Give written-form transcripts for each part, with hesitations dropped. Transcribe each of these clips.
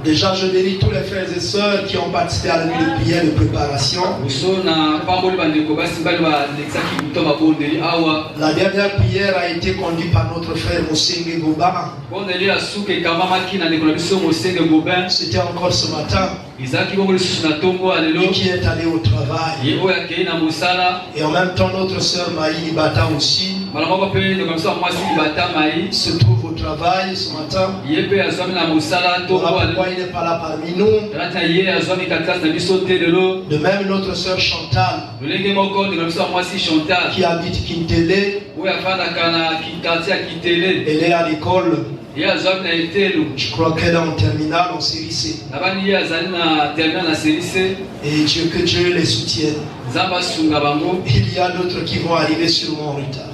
Déjà, je bénis tous les frères et sœurs qui ont participé à la nuit de prière de préparation. La dernière prière a été conduite par notre frère Mosenge Goba. C'était encore ce matin. Lui qui est allé au travail. Et en même temps, notre sœur Maï Bata aussi se trouve au travail ce matin. Voilà pourquoi il n'est pas là parmi nous. De même, notre sœur Chantal, qui habite Kintele, elle est à l'école. Je crois qu'elle est en terminale en série C. Et que Dieu les soutienne. Il y a d'autres qui vont arriver sûrement en retard.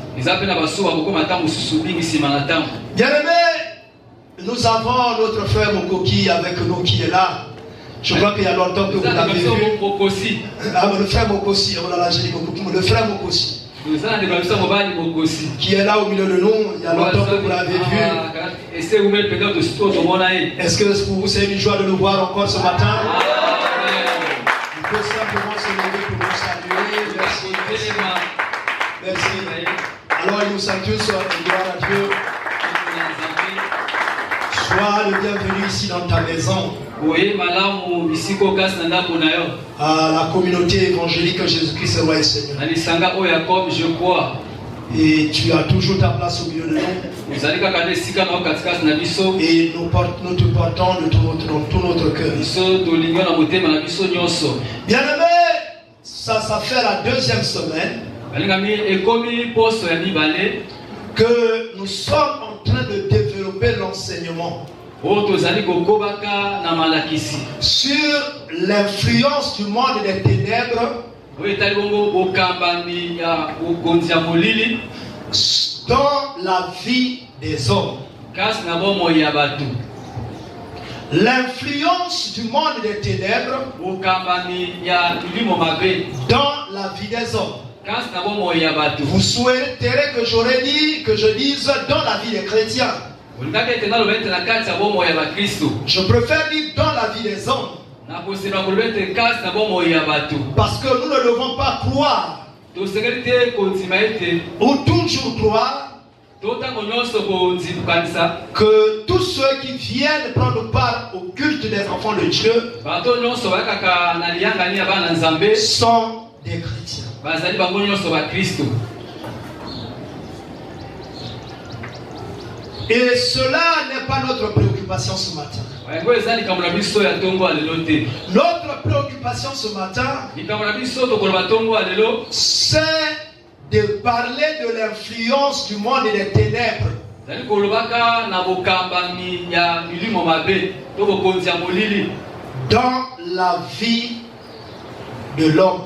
Bien-aimés, nous avons notre frère Mokoki avec nous qui est là. Je crois qu'il y a longtemps que vous l'avez vu. Ah, le frère Mokosi, oh là là, j'ai dit Mokoki, le frère Mokosi. Qui est là au milieu de nous, il y a longtemps que vous l'avez vu. Est-ce que pour vous c'est une joie de nous voir encore ce matin? On peut simplement se lever pour nous saluer. Merci. Merci. Alors nous saluons tous et gloire à Dieu. Sois le bienvenu ici dans ta maison. À la communauté évangélique Jésus-Christ roi et Seigneur. Et tu as toujours ta place au milieu de nous. Et nous te portons dans tout notre cœur. Bien-aimé, ça fait la deuxième semaine que nous sommes en train de développer l'enseignement sur l'influence du monde des ténèbres dans la vie des hommes. L'influence du monde des ténèbres dans la vie des hommes. Vous souhaiterez que je dise dans la vie des chrétiens. Je préfère dire dans la vie des hommes. Parce que nous ne devons pas croire ou toujours croire que tous ceux qui viennent prendre part au culte des enfants de Dieu sont des chrétiens. Et cela n'est pas notre préoccupation ce matin. Notre préoccupation ce matin, c'est de parler de l'influence du monde et des ténèbres dans la vie de l'homme.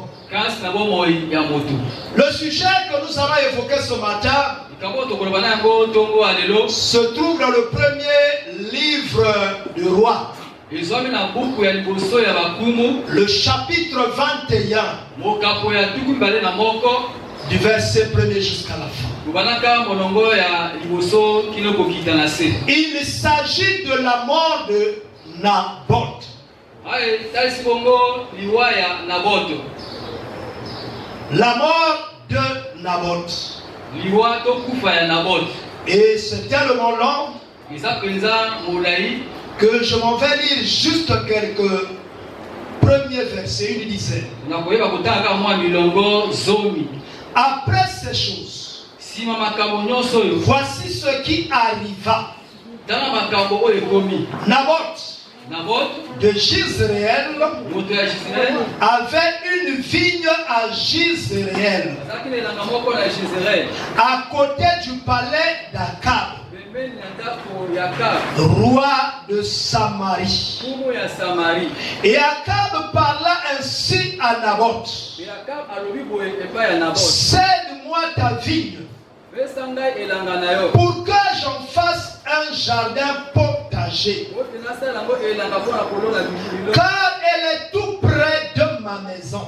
Le sujet que nous allons évoquer ce matin se trouve dans le premier livre du roi, le chapitre 21, du verset 1er jusqu'à la fin. Il s'agit de la mort de Naboth. La mort de Naboth. Et c'est tellement long que je m'en vais lire juste quelques premiers versets, une dizaine. Après ces choses, voici ce qui arriva. Naboth de Jizréel avait une vigne à Jizréel, à côté du palais d'Akab, roi de Samarie. Et Akab parla ainsi à Naboth: cède-moi ta vigne pour que j'en fasse un jardin potager, car elle est tout près de ma maison.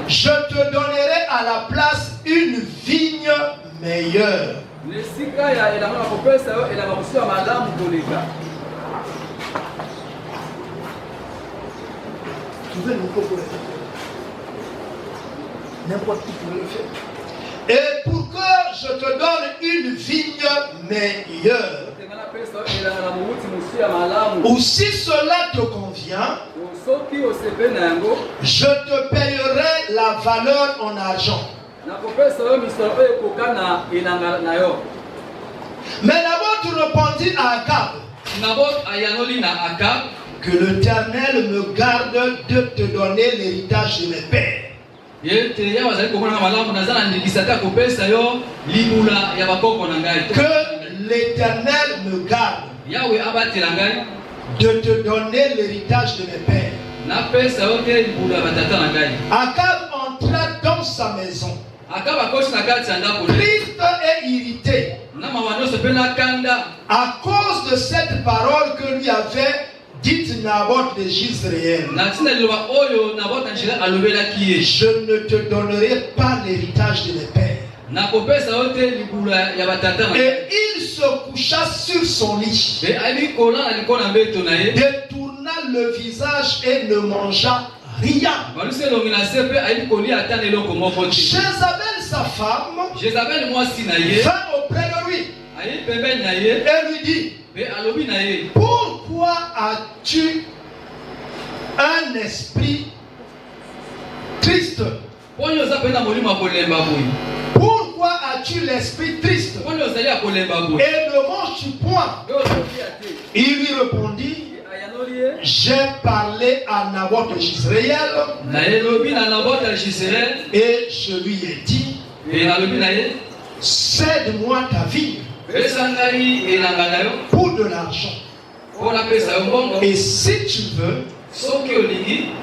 Je te donnerai à la place une vigne meilleure. trouver le pour le faire. N'importe qui pouvait le faire. Et pour que je te donne une vigne meilleure, ou si cela te convient, je te payerai la valeur en argent. Mais Naboth répondit à Akab que l'Éternel me garde de te donner l'héritage de mes pères. Que l'Éternel me garde de te donner l'héritage de mes pères. Akab entra dans sa maison. Triste et irrité à cause de cette parole que lui avait dite Naboth de Jezréel. Je ne te donnerai pas l'héritage de mes pères. Et il se coucha sur son lit, détourna le visage et ne mangea rien. Jézabel, sa femme, vint auprès de lui et lui dit: pourquoi as-tu un esprit triste? Pourquoi as-tu l'esprit triste et ne manges-tu point? Il lui répondit: j'ai parlé à Naboth de Jezréel et je lui ai dit: cède-moi ta vie pour de l'argent. Et si tu veux,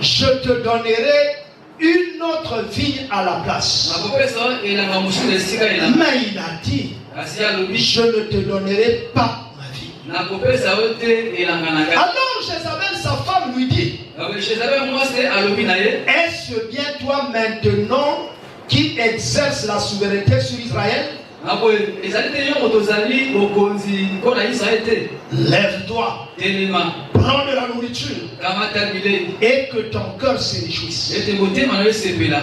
je te donnerai une autre vigne à la place. Mais il a dit: je ne te donnerai pas ma vie. Alors Jézabel, sa femme, lui dit: est-ce bien toi maintenant qui exerce la souveraineté sur Israël? Lève-toi, prends de la nourriture et que ton cœur se réjouisse.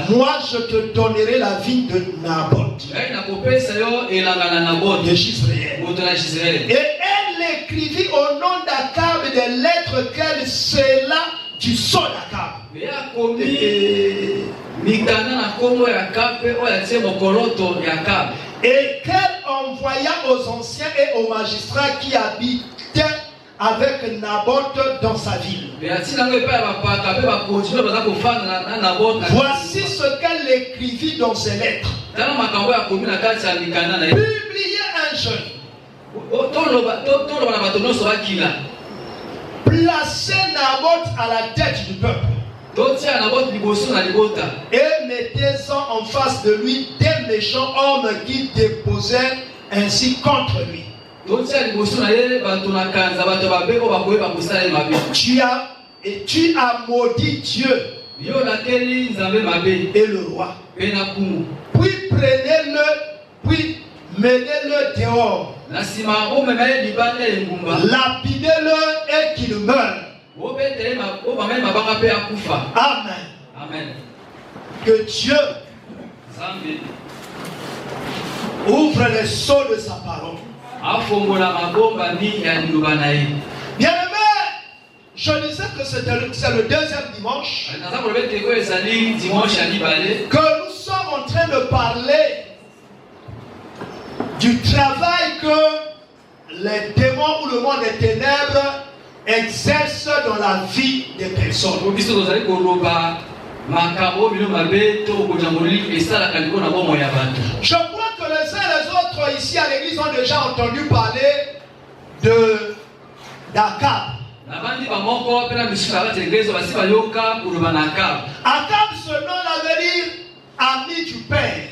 Moi je te donnerai la vigne de Naboth de Jezréel. Et elle écrivit au nom d'Akab des lettres qu'elle scella du sceau d'Akab. Et qu'elle envoya aux anciens et aux magistrats qui habitaient avec Naboth dans sa ville. Voici ce qu'elle écrivit dans ses lettres. Publiez un jeûne. Placez Naboth à la tête du peuple. Et mettez-en en face de lui des méchants hommes qui déposaient ainsi contre lui. Tu as maudit Dieu et le roi. Puis prenez-le, puis menez-le dehors. Lapidez-le et qu'il meure. Amen. Amen. Que Dieu ouvre les sceaux de sa parole. Bien-aimé, je disais que c'est le deuxième dimanche que nous sommes en train de parler du travail que les démons ou le monde des ténèbres exercent dans la vie des personnes. Je crois que les uns et les autres ici à l'église ont déjà entendu parler d'Akab. Akab, ce nom veut dire ami du Père.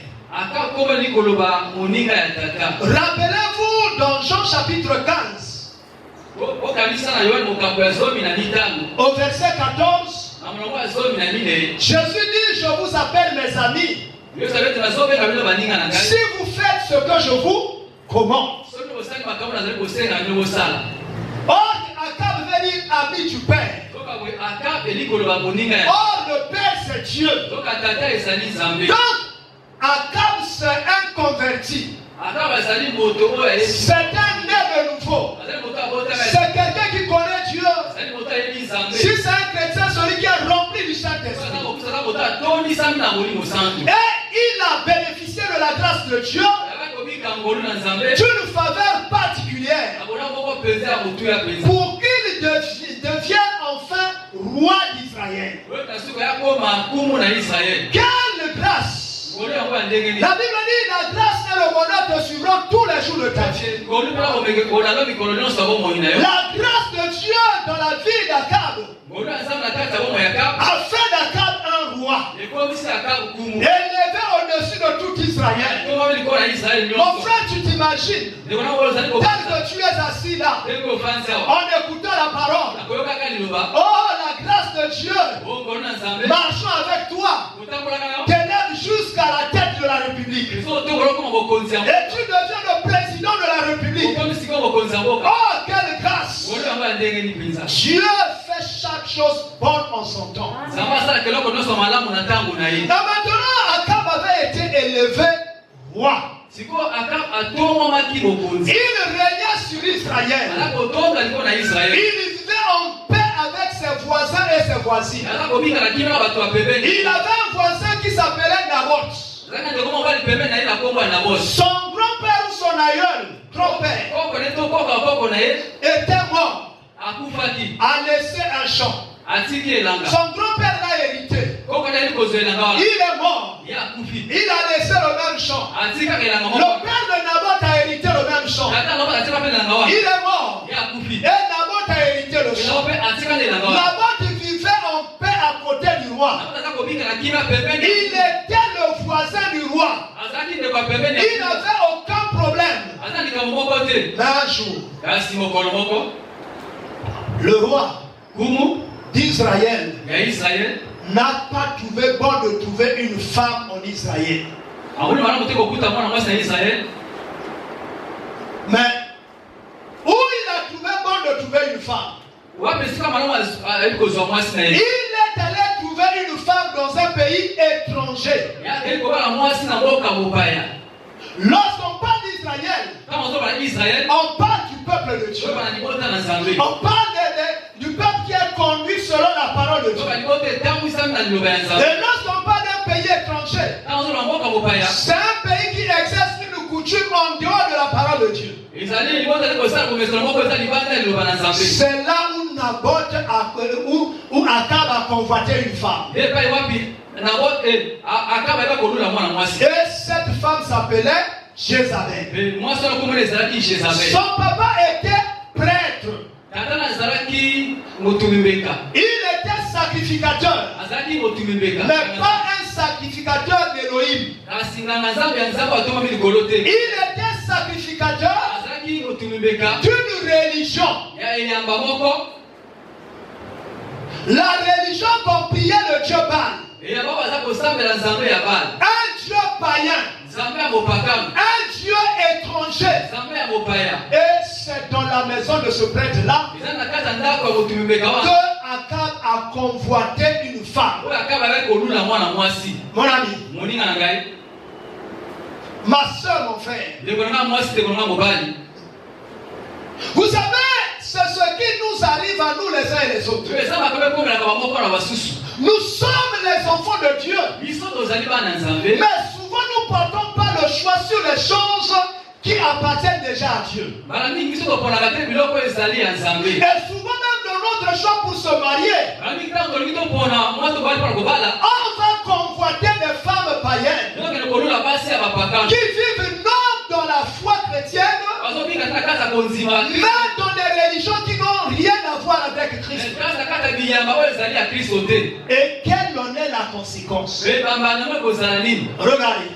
Rappelez-vous dans Jean chapitre 15, au verset 14, Jésus dit: je vous appelle mes amis si vous faites ce que je vous commande. Or, Akab veut dire ami du Père. Or, le Père, c'est Dieu. Donc, Akab, c'est un converti. C'est un né de nouveau. C'est quelqu'un qui connaît Dieu. Si c'est un chrétien, celui qui est rempli du Saint-Esprit. Et il a bénéficié de la grâce de Dieu d'une faveur particulière pour qu'il devienne enfin roi d'Israël. Quelle grâce! La Bible dit la grâce et le bonheur te suivront tous les jours de ta vie. La grâce de Dieu dans la vie d'Akab a fait d'Akab un roi élevé au-dessus de tout Israël. Mon frère, tu t'imagines, tel que tu es assis là, en écoutant la parole, oh la grâce de Dieu marchant avec toi, t'élève jusqu'à la tête de la République. Et tu deviens le président de la République. Oh, quelle grâce! Dieu fait chaque chose bonne en son temps. Et maintenant, Akab avait été élevé roi. Il régnait sur Israël. Il vivait en paix avec ses voisins et ses voisines. Il avait un voisin qui s'appelait Naboth. Son grand-père ou son aïeul, grand-père, était mort. A laissé un champ. Son grand-père l'a hérité. Il est mort. Il a laissé le même champ. Le père de Naboth a hérité le même champ. Il est mort. Et Naboth a hérité le champ. Naboth vivait en paix à côté du roi. Il était le voisin du roi. Il n'avait aucun problème. Mais un jour, le roi d'Israël n'a pas trouvé bon de trouver une femme en Israël. Mais où il a trouvé bon de trouver une femme? Il est allé trouver une femme dans un pays étranger. Lorsqu'on parle d'Israël, on parle du peuple de Dieu. On parle du peuple qui est conduit selon la parole de Dieu. Et lorsqu'on parle d'un pays étranger, c'est un pays qui exerce une coutume en dehors de la parole de Dieu. C'est là où Naboth où Akab a convoité une femme. Et cette femme s'appelait Jézabel. Son papa était prêtre. Il était sacrificateur, mais pas un sacrificateur d'Élohim. Il était sacrificateur d'une religion. La religion qu'on priait le Dieu Baal. Un Dieu païen. Un Dieu étranger. Et c'est dans la maison de ce prêtre-là que Akab a convoité une femme. Mon ami, ma soeur, mon frère, vous savez, c'est ce qui nous arrive à nous les uns et les autres. Nous sommes les enfants de Dieu. Mais souvent nous ne portons pas le choix sur les choses qui appartiennent déjà à Dieu. Et souvent même dans notre choix pour se marier, on va convoiter des femmes païennes qui vivent non dans la foi chrétienne, mais dans des religions qui n'ont rien à voir avec Christ. Et quelle en est la conséquence? Regardez.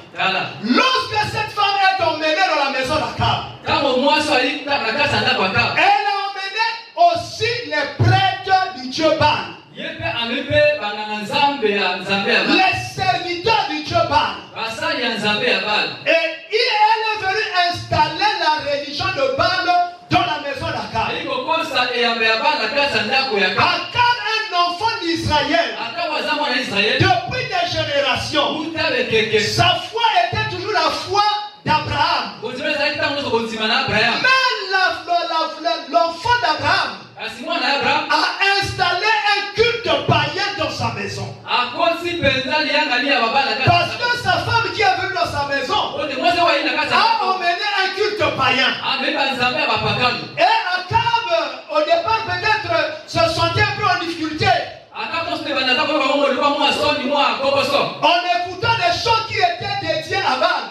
Lorsque cette femme est emmenée dans la maison d'Akab, elle a emmené aussi les prêtres du Dieu Baal, les serviteurs du Dieu Baal. Et elle est venue installer la religion de Baal dans la maison d'Akab. Akab, un enfant d'Israël, depuis des générations, sa foi était toujours la foi d'Abraham. Mais l'enfant d'Abraham a installé un culte païen dans sa maison. Parce que sa femme qui est venue dans sa maison a emmené un culte païen. Et Akab, au départ, peut-être se sentait un peu en difficulté. En écoutant des chants qui étaient dédiés à Baal,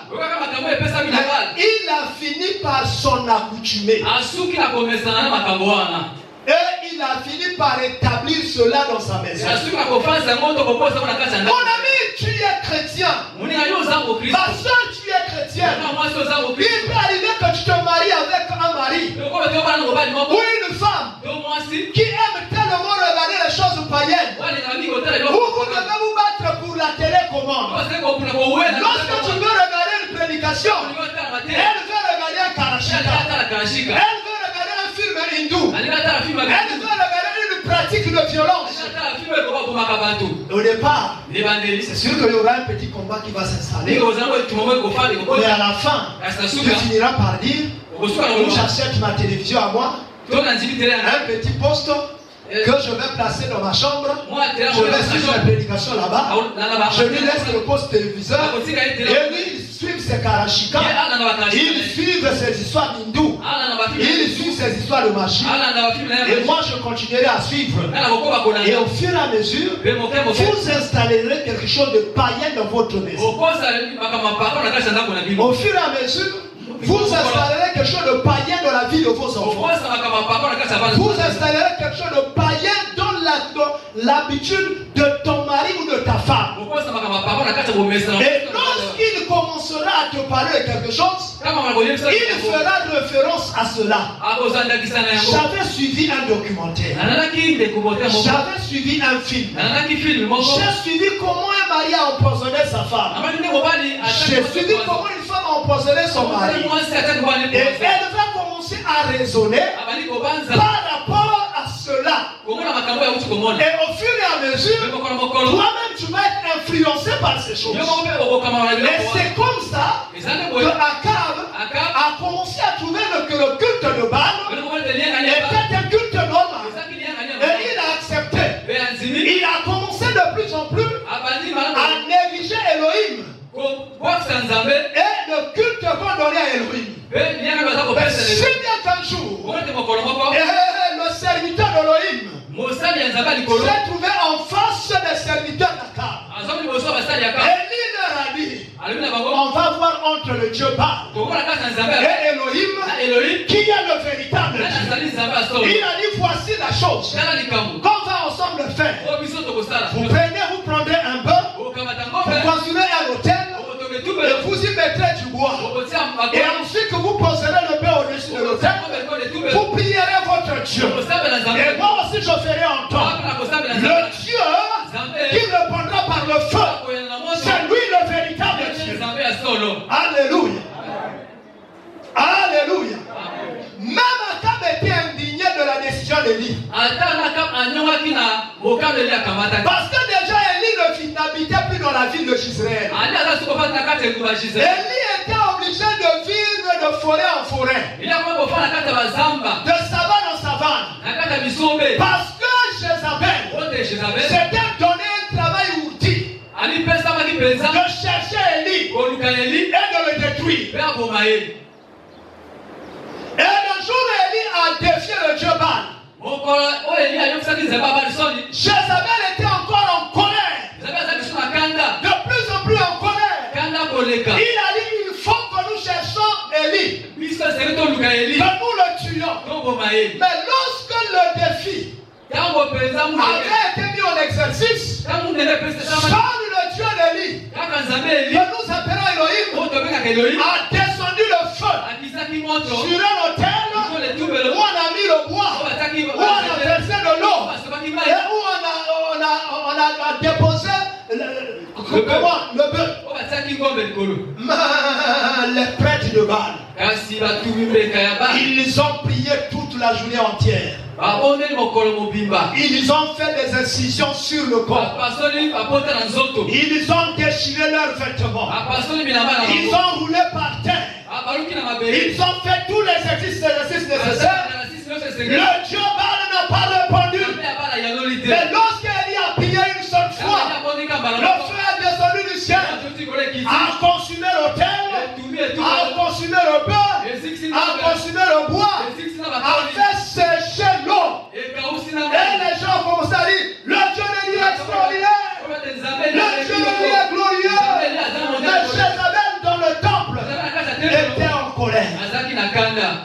il a fini par s'en accoutumer. Et il a fini par établir cela dans sa maison. Mon ami, tu es chrétien. Ma soeur, tu es chrétienne. Il peut arriver que tu te maries avec un mari ou une femme qui aime tellement regarder les choses païennes. Vous devez vous battre pour la télécommande. Lorsque tu veux regarder une prédication, elle veut regarder un karashika. Elle veut regarder un film hindou. Elle veut regarder une pratique de violence. Au départ, c'est sûr qu'il y aura un petit combat qui va s'installer. Mais à la fin, tu finiras par dire, j'achète ma télévision à moi, un petit poste que je vais placer dans ma chambre. Je vais suivre la prédication là-bas. Je lui laisse le poste téléviseur. Et lui, il suit ses karashika. Il suit ses histoires hindoues. Il suit ses histoires de magie. Et moi, je continuerai à suivre. Et au fur et à mesure, vous installerez quelque chose de païen dans votre maison. Au fur et à mesure, vous installerez quelque chose de païen dans la vie de vos enfants. Vous installerez quelque chose de païen dans l'habitude de ton mari ou de ta femme. Et lorsqu'il commencera à te parler de quelque chose, il fera référence à cela. J'avais suivi un documentaire. J'avais suivi un film. J'ai suivi comment un mari a empoisonné sa femme. J'ai suivi comment une femme a empoisonné son mari. Et elle va commencer à raisonner par rapport à cela. Et au fur et à mesure, toi-même tu vas être influencé par ces choses. Et c'est comme ça que Akab a commencé à trouver que le culte de Baal était un culte normal. Et il a accepté. Il a commencé de plus en plus à négliger Elohim. Et le culte qu'on donnait à Elohim. Si bien qu'un jour, le serviteur d'Elohim s'est trouvé en face des serviteurs d'Akab. Et lui leur a dit, on va voir entre le Dieu Baal et Elohim qui est le véritable Dieu. Il a dit, voici la chose qu'on va ensemble faire. Vous prendrez un bœuf, vous construirez un hôtel, et vous y mettrez du bois. Et ensuite vous poserez le bœuf au-dessus de l'hôtel. Vous prierez votre Dieu. Et moi aussi je ferai entendre le Dieu qui répondra par le feu. C'est lui le véritable Dieu. Alléluia. Alléluia. Même Akab était indigné de la décision d'Élie. Parce que déjà Élie n'habitait plus dans la ville de Israël. Élie était obligé de vivre de forêt en forêt, de savane en savane. Parce que Jézabel s'était donné un travail ourdi de chercher Élie et de le détruire. Et le jour où Élie a défié le Dieu Baal, Jézabel était encore en colère. De plus en plus en colère. Il a dit, il faut que nous cherchions Élie, que nous le tuions. Mais lorsque le défi avait été mis en exercice, Saul, le Dieu d'Élie, que nous appelons Elohim, a descendu le feu sur un hôtel où on a mis le bois, où on a versé de l'eau et où on a déposé le bœuf. Les prêtres de Baal, ils ont prié toute sur la journée entière. Ils ont fait des incisions sur le corps. Ils ont déchiré leurs vêtements. Ils ont roulé par terre. Ils ont fait tous les exercices nécessaires. Le Dieu Baal n'a pas répondu. Mais lorsqu'Élie a prié une seule fois, le feu est descendu du ciel, a consumé l'autel, a consumé le beurre, a consumé le bois, a fait sécher l'eau. Et les gens ont commencé à dire, le Dieu de Dieu est extraordinaire, le Dieu de Dieu est glorieux. Mais Jézabel dans le temple était en colère.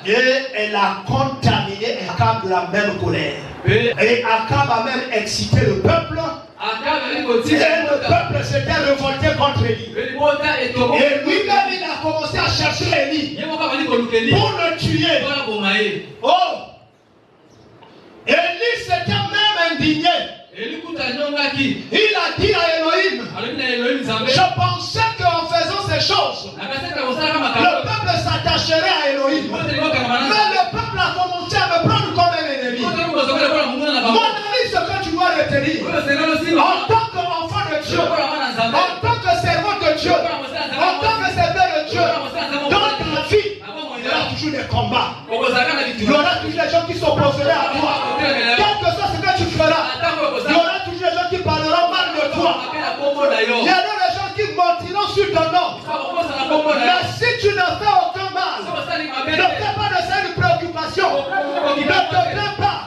Et elle a contaminé Akab de la même colère. Et Akab a même excité le peuple. Et le peuple s'était révolté contre Élie. Et lui-même il a commencé à chercher Élie pour le tuer. Oh! Élie s'était même indigné. Il a dit à Elohim, je pensais qu'en faisant ces choses, le peuple s'attacherait à Elohim. Mais le peuple a commencé à me prendre comme un ennemi. Mon ami, ce que tu dois retenir, en tant qu'enfant de Dieu, en tant que servant de Dieu, en tant que serviteur de Dieu, dans ta vie, il y aura toujours des combats. Il y aura toujours des gens qui s'opposeraient à toi. Quel que soit ce que tu feras, il y aura toujours des gens qui parleront mal de toi. Il y aura des gens qui mentiront sur ton nom. Mais si tu ne fais aucun mal, ne fais pas de ça une préoccupation. Ne te plains pas.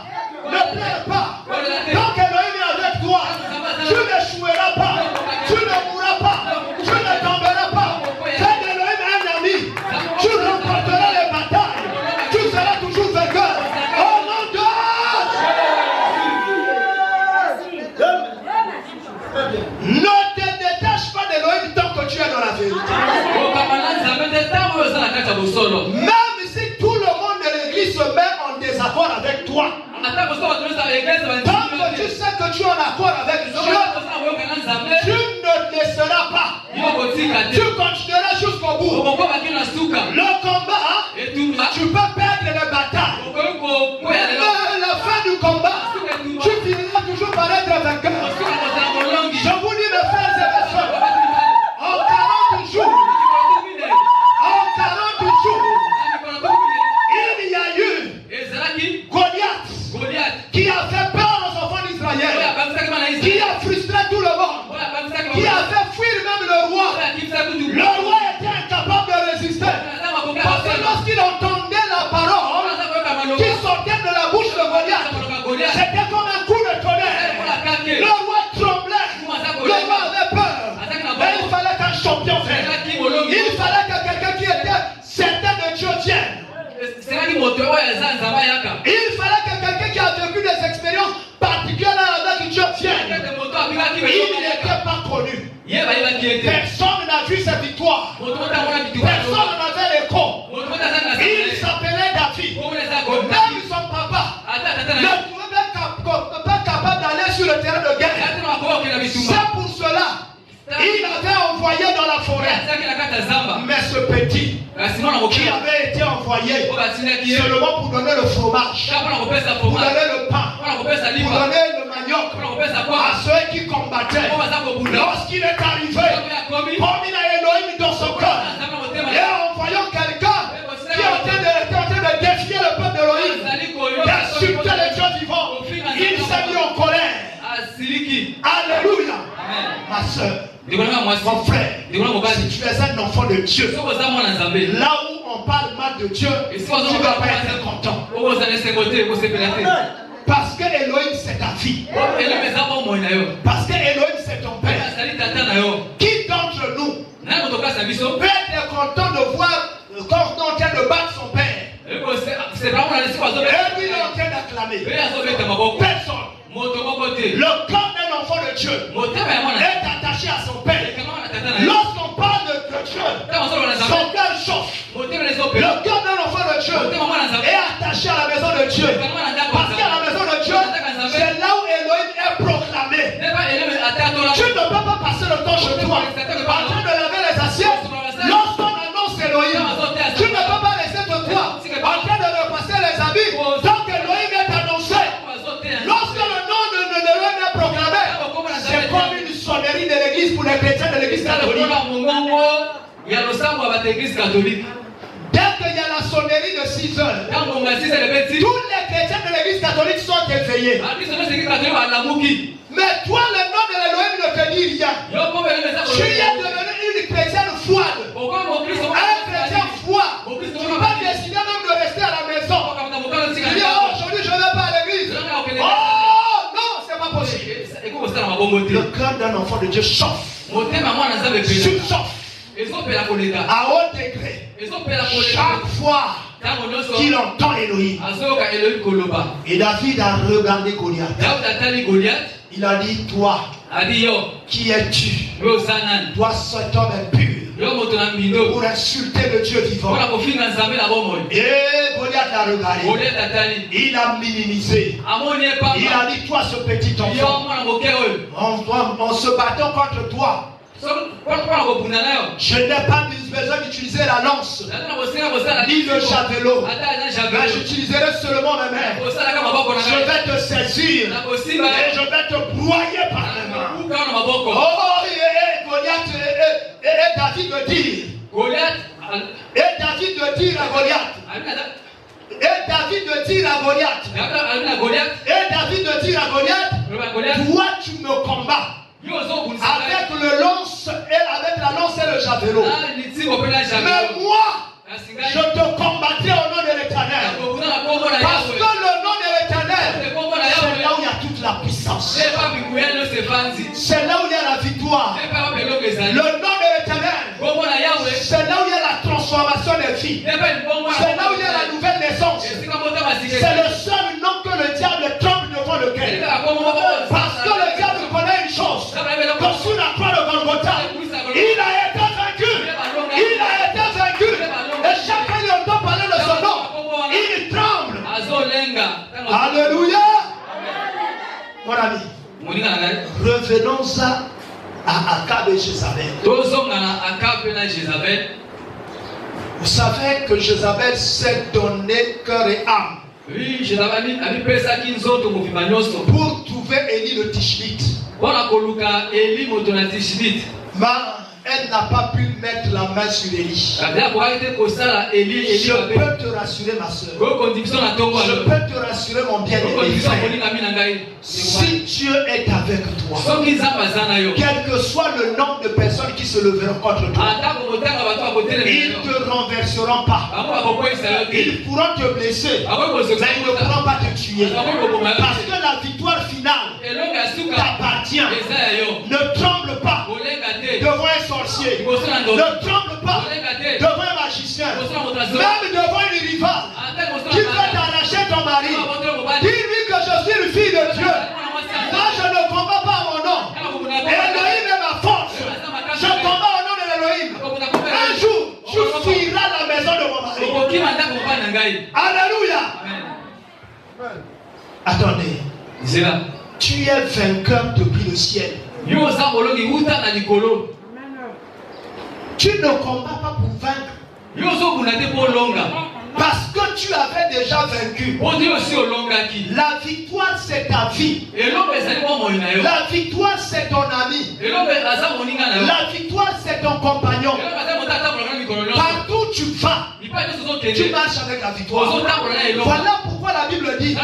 Ne pleure pas. Tant qu'Elohim est avec toi, tu n'échoueras pas. Tu ne mourras pas. Tu ne tomberas pas. Quand Elohim est un ami, tu remporteras les batailles. Tu seras toujours vainqueur. Au nom de ne te détache pas d'Elohim tant que tu es dans la vérité. Même si tout le monde de l'église se met en désaccord avec toi, tant que tu sais que tu es en accord avec Dieu, tu ne te laisseras pas. Tu continueras jusqu'au bout. Le combat, tu peux perdre les batailles. Mais à la fin du combat, tu finiras toujours par être vainqueur. Je vous dis, mes frères et mes soeurs, en 40 jours, il y a eu Goliath qui a fait peur aux enfants d'Israël, qui a frustré tout le monde, qui a fait fuir même le roi. Le roi était incapable de résister. Parce que lorsqu'il entendait la parole qui sortait de la bouche de Goliath, c'était comme un coup de tonnerre. Le roi tremblait, le roi avait peur. Mais il fallait qu'un champion vienne. Il fallait que quelqu'un qui était certain de Dieu vienne. Il fallait que quelqu'un qui a vécu des expériences particulières avec Dieu vienne. Il n'était pas connu. Personne n'a vu cette victoire. Personne n'avait l'écho. Il s'appelait David. Même son papa ne trouvait pas capable d'aller sur le terrain de guerre. C'est pour cela il avait envoyé dans la forêt. Mais ce petit qui avait été envoyé seulement pour donner le fromage, pour donner le pain, pour donner le manioc à ceux qui combattaient, lorsqu'il est arrivé, comme il a Elohim dans son cœur, et en voyant quelqu'un qui était en train de défier le peuple d'Elohim, d'insulter les dieux vivants, il s'est mis en colère. Alléluia. Ma soeur, mon frère, si tu es un enfant de Dieu, là où on parle mal de Dieu, tu ne vas pas être content. Parce que Elohim c'est ta fille. Parce que Elohim c'est ton père. Qui d'entre nous peut être content de voir le corps en train de battre son père? Et lui il est en train d'acclamer. Personne. Le corps d'un enfant de Dieu est attaché à son père. Lorsqu'on parle de Dieu, son cœur chauffe. Le cœur d'un enfant de Dieu est attaché à la maison de Dieu. Parce qu'à la maison de Dieu, c'est là où Elohim est proclamé. Tu ne peux pas passer le temps chez toi en train de laver les assiettes. Lorsqu'on annonce Elohim, tu ne peux pas laisser de toi en train de repasser les habits. Dès qu'il y a la sonnerie de 6 heures, tous les chrétiens de l'église catholique sont éveillés. Mais toi, le nom de l'Élohim ne te dit rien. Tu es devenu une chrétienne froide. Un chrétien froid. Tu n'as pas décidé même de rester à la maison. Tu dis, oh, aujourd'hui je ne vais pas à l'église. Oh, non, c'est pas possible. Le cœur d'un enfant de Dieu chauffe. Surchauffe. À haut degré. Chaque fois qu'il entend Elohim. Et David a regardé Goliath. Il a dit, toi, qui es-tu? Toi, cet homme impur, pour insulter le Dieu vivant. Et Goliath l'a regardé. Il a minimisé. Il a dit, toi, ce petit enfant, en se battant contre toi, je n'ai pas besoin d'utiliser la lance ni le javelot, mais j'utiliserai seulement mes mains. Je vais te saisir et je vais te broyer par les mains. Oh, et Goliath et David me dit, et David me dit à Goliath, et David me dit à Goliath, toi tu me combats avec la lance et le javelot. Mais moi, je te combattrai au nom de l'Éternel. Parce que le nom de l'Éternel, c'est là où il y a toute la puissance. C'est là où il y a la victoire. Le nom de l'Éternel, c'est là où il y a la transformation des vies. C'est là où il y a la nouvelle naissance. C'est le seul nom que le diable tremble devant lequel. Parce que le diable connaît une chose. Que sur la croix de Golgotha, il a été vaincu. Il a été vaincu. Et chacun lui entend parler de son nom. Il tremble. Alléluia. Mon ami, revenons à Akab et Jézabel. Vous savez que Jézabel s'est donné cœur et âme pour trouver Élie le Tishbite. Mais elle n'a pas pu mettre la main sur Élie. Je peux te rassurer, ma soeur. Je peux te rassurer, mon bien-aimé frère. Si Dieu est avec toi, quel que soit le nombre de personnes qui se leveront contre toi, ils ne te renverseront pas. Ils pourront te blesser, mais ils ne pourront pas te tuer. Parce que la victoire finale t'appartient. Ne tremble pas devant un sorcier. Ne tremble pas devant un magicien. Même devant une rivale qui veut t'arracher ton mari. Dis-lui que je suis le fils de Dieu. Moi je ne combats pas mon nom. Elohim est ma force. Je combats au nom de l'Elohim. Un jour, tu fuiras la maison de mon mari. Alléluia. Attendez. Tu es vainqueur depuis le ciel. Tu ne combats pas pour vaincre. Parce que tu avais déjà vaincu. La victoire c'est ta vie. La victoire c'est ton ami. La victoire c'est ton compagnon. Partout tu vas, tu marches avec la victoire. Voilà pourquoi la Bible dit,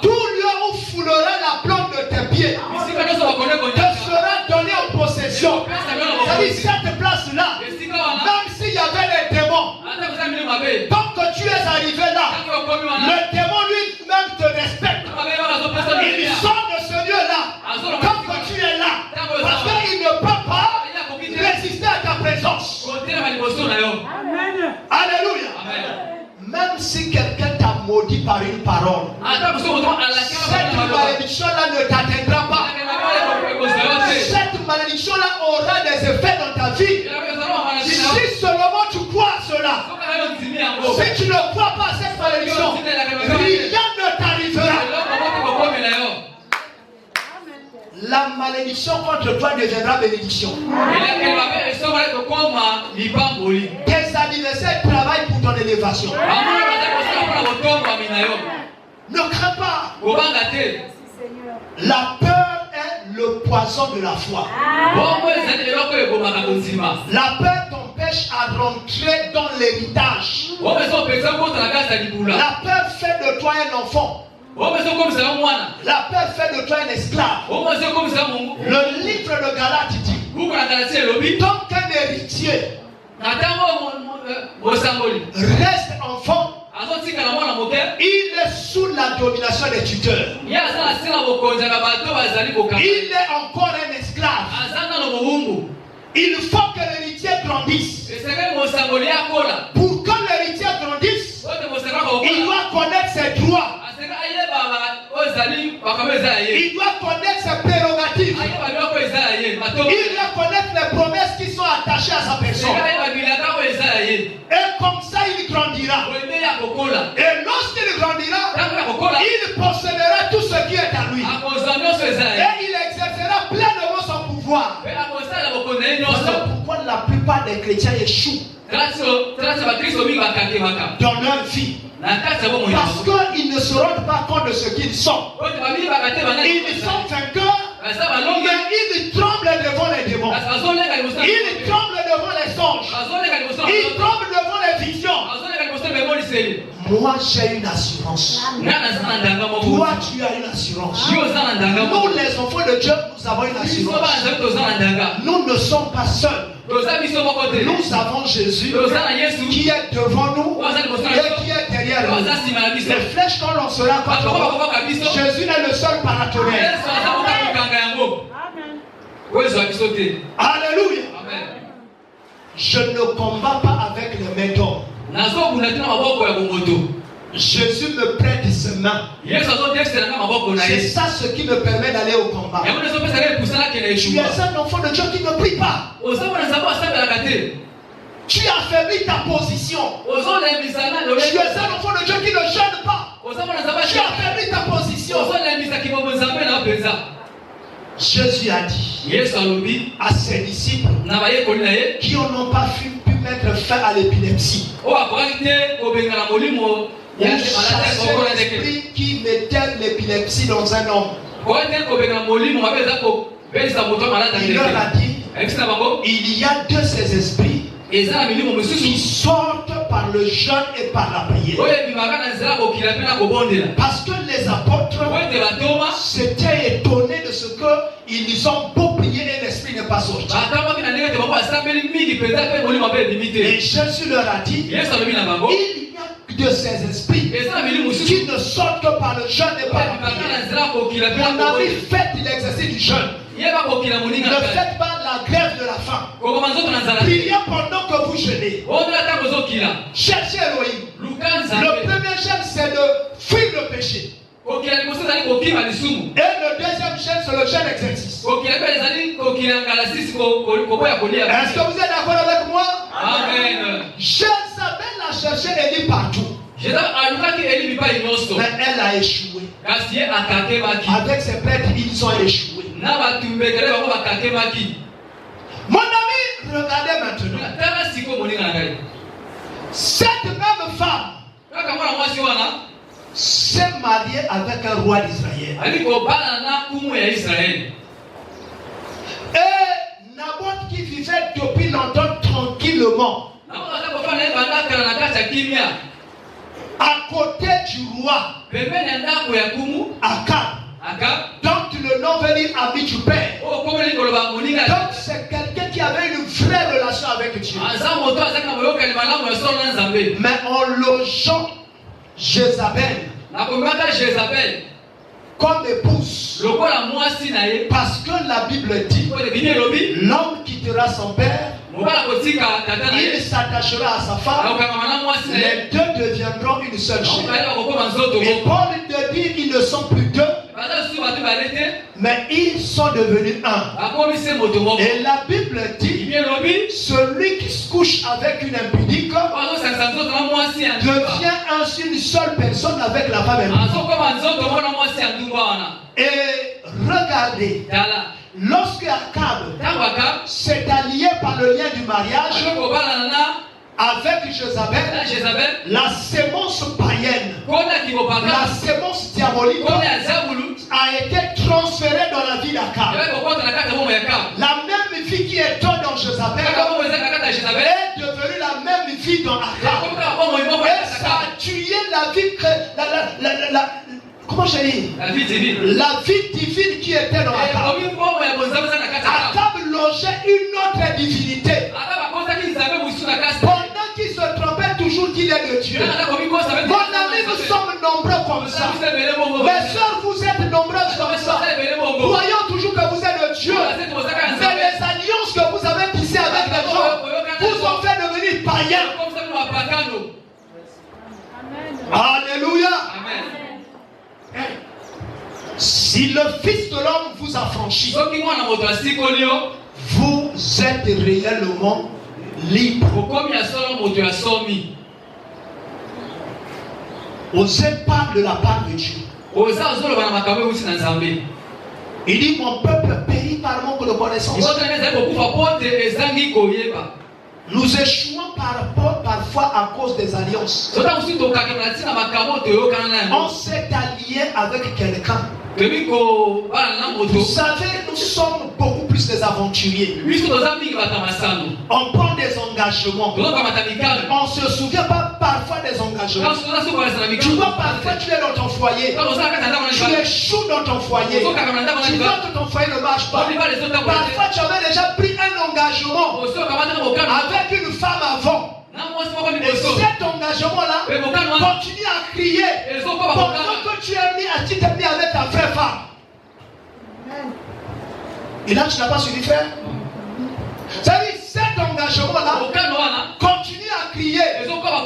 tout lieu où foulera la plante de tes pieds te sera donné en possession. C'est-à-dire cette place-là, même s'il y avait des démons, tant que tu es arrivé là, le démon lui-même te respecte. Il sort de ce lieu-là tant que tu es là, parce qu'il ne peut pas résister à ta présence. Alléluia. Même si quelqu'un t'a maudit par une parole, cette malédiction-là ne t'atteindra pas. Cette malédiction-là aura des effets dans ta vie. Si seulement tu crois à cela, si tu ne crois pas à cette malédiction, rien ne t'arrivera. La malédiction contre toi deviendra bénédiction. Tes adversaires travaillent pour ton élévation. Ne crains pas. La peur est le poison de la foi. La peur t'empêche t'empêche à rentrer dans l'héritage. La peur fait de toi un enfant. La peur fait de toi un esclave. Le livre de Galates dit, tant qu'un héritier reste enfant, il est sous la domination des tuteurs. Il est encore un esclave. Il faut que l'héritier grandisse. Pour que l'héritier grandisse, il doit connaître ses droits. Il doit connaître ses prérogatives. Il doit connaître les promesses qui sont attachées à sa personne. Et comme ça, il grandira. Et lorsqu'il grandira, il possédera tout ce qui est à lui. Et il exercera pleinement son pouvoir. Voilà pourquoi la plupart des chrétiens échouent dans leur vie. Parce qu'ils ne se rendent pas compte de ce qu'ils sont. Ils sont vainqueurs, mais ils tremblent devant les démons. Ils tremblent devant les songes. Ils tremblent devant les visions. Moi j'ai une assurance. Toi tu as une assurance. Nous les enfants de Dieu, nous avons une assurance. Nous ne sommes pas seuls. Nous avons Jésus qui est devant nous et qui est derrière nous. Les flèches qu'on lancera contre nous, Jésus est le seul paratonnerre. Alléluia. Je ne combats pas avec les méthodes. Jésus me prête ses mains. C'est ça ce qui me permet d'aller au combat. Tu es un enfant de Dieu qui ne prie pas. Tu affaiblis ta position. Tu es un enfant de Dieu qui ne jeûne pas. Tu affaiblis ta position. Jésus a dit à ses disciples qui n'ont pas pu mettre fin à l'épilepsie. Il chassait l'esprit qui mettait l'épilepsie dans un homme. Il leur a dit, il y a de ces esprits qui sortent par le jeûne et par la prière. Parce que les apôtres s'étaient étonnés de ce qu'ils ont beau prier et l'esprit n'est pas sorti. Et Jésus leur a dit, il y a de ces esprits qui ne sortent que par le jeûne et par la prière. Mon ami, faites l'exercice du jeûne. Ne faites pas la grève de la faim. Priez pendant que vous jeûnez. Cherchez Elohim. Le premier jeûne, c'est de fuir le péché. Et le deuxième jeûne, c'est le jeûne exercice. Est-ce que vous êtes d'accord avec moi? Amen. Jézabel a cherché Élie partout. Mais elle a échoué. Avec ses prêtres, ils ont échoué. Mon ami, regardez maintenant. Cette même femme s'est mariée avec un roi d'Israël. Et Naboth qui vivait depuis longtemps tranquillement à côté du roi Akab. Donc le nom veut dire ami du père. Donc c'est quelqu'un qui avait une vraie relation avec Dieu. Mais en logeant Jézabel comme épouse, parce que la Bible dit, l'homme quittera son père, il s'attachera à sa femme, les deux deviendront une seule chair. Et Paul te dit, ils ne sont plus deux, mais ils sont devenus un. Et la Bible dit, celui qui se couche avec une impudique devient ainsi une seule personne avec la femme impudique. Et regardez, lorsque Akab s'est allié par le lien du mariage avec Jézabel, la sémence païenne, la sémence diabolique a été transférée dans la vie d'Akab. La même vie qui est dans Jézabel est vie dans Akab. Et ça a tué la vie, comment je dis? La vie divine qui était dans Akab. Akab logeait une autre divinité. Pendant qu'il se trompait toujours qu'il est le Dieu. Mon ami, nous sommes nombreux comme ça. Mes soeurs, vous êtes nombreuses comme ça. Croyons toujours que vous êtes le Dieu. Mais les alliances que vous avez tissées avec les gens vous ont fait devenir païens. Alléluia. Si le Fils de l'homme vous a franchi, vous êtes réellement libre. Osez parle de la part de Dieu. Il dit mon peuple périt par manque de connaissance. Nous échouons parfois à cause des alliances. On s'est allié avec quelqu'un. Vous savez, nous sommes beaucoup plus des aventuriers. On prend des engagements. On ne se souvient pas parfois des engagements. Tu vois, parfois tu es dans ton foyer. Tu échoues dans ton foyer. Tu vois que ton foyer ne marche pas. Parfois tu avais déjà pris un engagement avec une femme avant. Et cet engagement-là continue à crier pendant que tu t'es mis avec ta vraie femme. Et là, tu n'as pas suivi faire. C'est-à-dire, cet engagement-là continue à crier pendant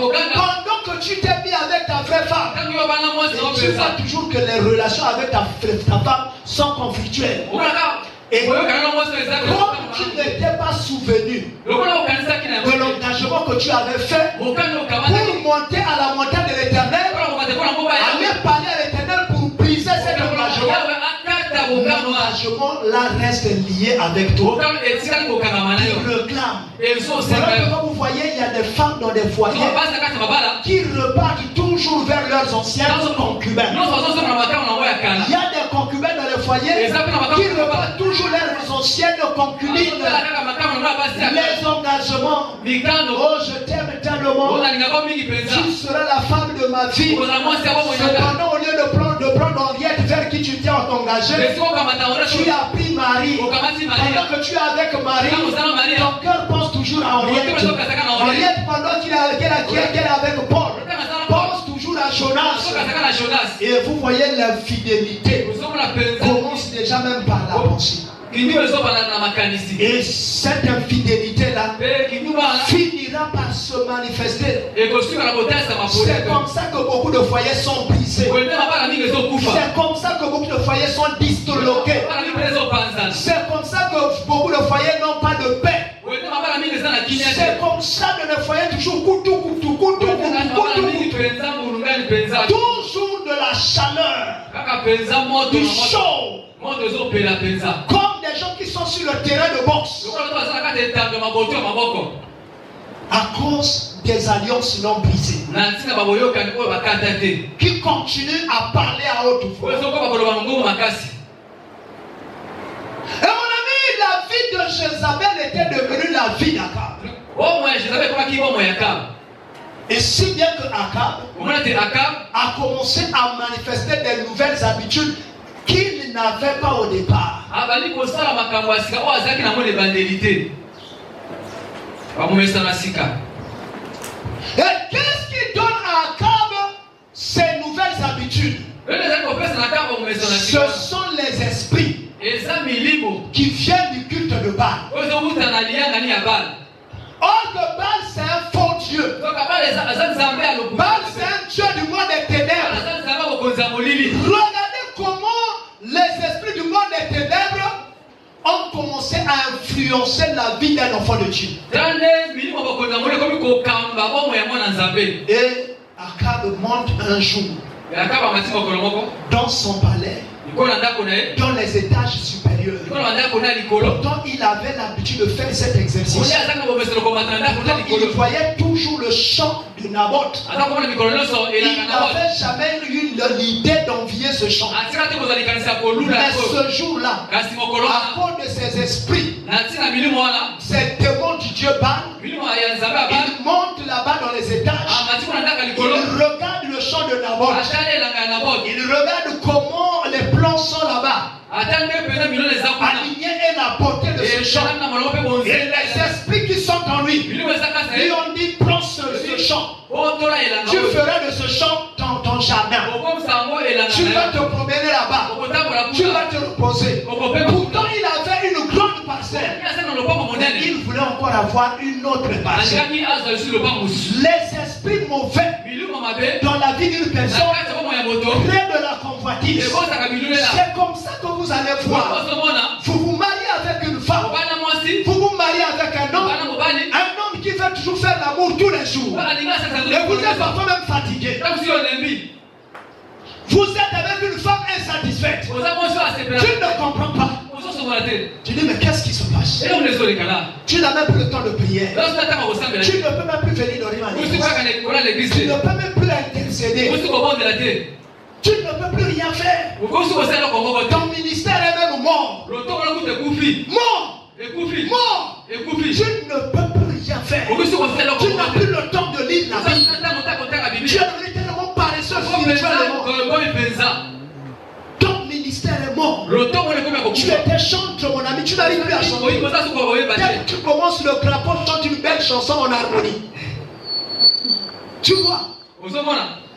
que tu t'es mis avec ta vraie femme. Et tu vois toujours que les relations avec ta femme sont conflictuelles. Et comme tu n'étais pas souvenu de l'engagement que tu avais fait pour monter à la montagne de l'Éternel, aller parler à l'Éternel pour briser cet engagement, l'engagement là reste lié avec toi. Il réclame. Voilà, vous voyez, il y a des femmes dans des foyers qui repartent toujours vers leurs anciens concubins. Il y a des concubins dans les foyers qui repartent toujours leurs anciennes concubines. Les engagements. Oh, je t'aime tellement. Tu seras la femme de ma vie. Cependant, au lieu de prendre Henriette vers qui tu t'es engagé, tu as pris Marie. Pendant que tu es avec Marie, ton cœur pense toujours à Henriette. Henriette, pendant qu'elle est avec Paul, pense toujours à Jonas. Et vous voyez l'infidélité commence déjà même par la pensée. Et cette infidélité-là finira par se manifester. C'est comme ça que beaucoup de foyers sont brisés. C'est comme ça que beaucoup de foyers sont disloqués. C'est comme ça que beaucoup de foyers n'ont pas de paix. C'est comme ça que les foyers toujours toujours de la chaleur, du chaud. Comme des gens qui sont sur le terrain de boxe. À cause des alliances non brisées. Qui continuent à parler à haute voix. Et mon ami, la vie de Jézabel était devenue la vie d'Akab. Et si bien que Akab a commencé à manifester des nouvelles habitudes qu'il n'avait pas au départ. Et qu'est-ce qui donne à Akab ces nouvelles habitudes? Ce sont les esprits qui viennent du culte de Baal. Or que Baal c'est un faux Dieu. Baal c'est un Dieu du monde des ténèbres. Regardez comment les esprits du monde des ténèbres ont commencé à influencer la vie d'un enfant de Dieu. Et Akab monte un jour dans son palais, dans les étages supérieurs. Pourtant, il avait l'habitude de faire cet exercice. Pourtant, il voyait toujours le champ de Naboth. Il n'avait jamais eu l'idée d'envier ce champ. Mais ce jour-là, à cause de ces esprits, ces démons du Dieu Baal, ils montent là-bas les étages, il regarde le champ de Naboth. Il regarde comment les plants sont là-bas, alignés et la beauté de ce champ. Et les esprits qui sont en lui lui ont dit, prends ce champ. Tu feras de ce champ ton jardin. Tu vas te promener là-bas. Tu vas te reposer. Pourtant, il avait une grande parcelle. Il voulait encore avoir une autre parcelle. Les esprits mauvais dans la vie d'une personne créent de la convoitise. C'est comme ça que vous allez voir. Vous vous mariez avec une femme. Vous vous mariez avec un homme qui veut toujours faire l'amour tous les jours. Et vous êtes parfois même fatigué. Vous êtes avec une femme insatisfaite. Tu ne comprends pas. Tu dis, mais qu'est-ce qui se passe? Tu n'as même plus le temps de prier. Tu ne peux même plus venir dormir à l'église. Tu ne peux même plus intercéder. Tu ne peux plus rien faire. Ton ministère est même mort. Mort. Mort. Tu ne peux plus rien faire. Tu n'as plus le temps de lire la Bible. Tu es devenu tellement paresseux spirituellement. Ton ministère est mort. Tu étais chanteur, mon ami. Tu n'arrives plus à chanter. Dès que tu commences le crapaud, chante une belle chanson en harmonie. Tu vois?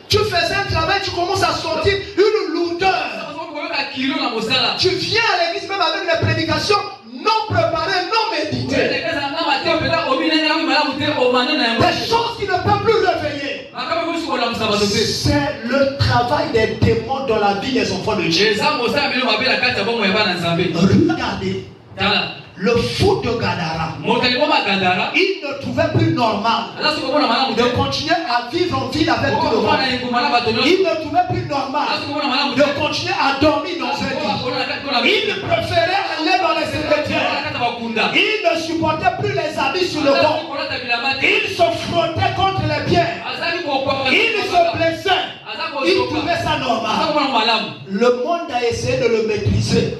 Tu faisais un travail, tu commences à sentir une lourdeur. Tu viens à l'église même avec des prédications non préparées, non méditées. Des choses qui ne peuvent plus réveiller. C'est le travail des démons dans la vie des enfants de Dieu. Regardez. Le fou de Gadara, il ne trouvait plus normal de continuer à vivre en ville avec tout le monde. Il ne trouvait plus normal de continuer à dormir dans un lit. Il préférait aller dans les cimetières. Il ne supportait plus les habits sur le corps. Il se frottait contre les pierres. Il se blessait. Il trouvait ça normal. Le monde a essayé de le maîtriser